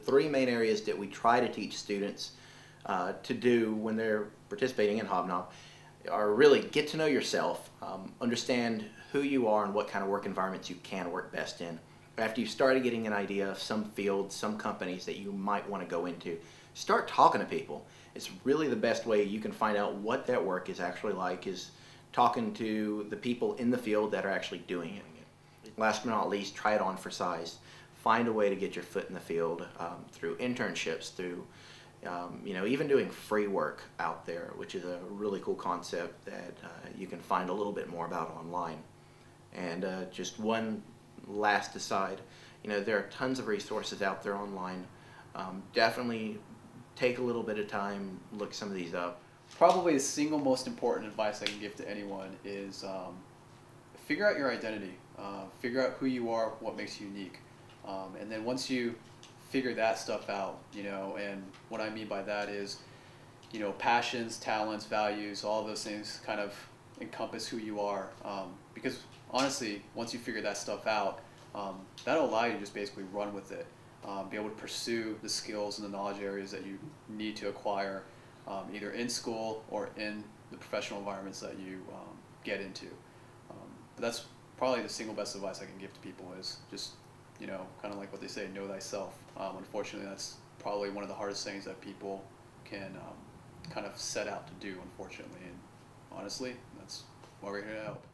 three main areas that we try to teach students to do when they're participating in Hobnob are really get to know yourself, understand who you are and what kind of work environments you can work best in. After you started getting an idea of some fields, some companies that you might want to go into, start talking to people. It's really the best way you can find out what that work is actually like, is talking to the people in the field that are actually doing it. Last but not least, try it on for size. Find a way to get your foot in the field through internships, through even doing free work out there, which is a really cool concept that you can find a little bit more about online. And just one last aside, there are tons of resources out there online. Definitely take a little bit of time, look some of these up. Probably the single most important advice I can give to anyone is figure out your identity. Figure out who you are, what makes you unique. And then once you figure that stuff out, and what I mean by that is, passions, talents, values, all those things kind of encompass who you are. Because honestly, once you figure that stuff out, that'll allow you to just basically run with it. Be able to pursue the skills and the knowledge areas that you need to acquire, either in school or in the professional environments that you get into. But that's probably the single best advice I can give to people is just, kind of like what they say, know thyself. Unfortunately, that's probably one of the hardest things that people can kind of set out to do, unfortunately. And honestly, that's why we're here to help.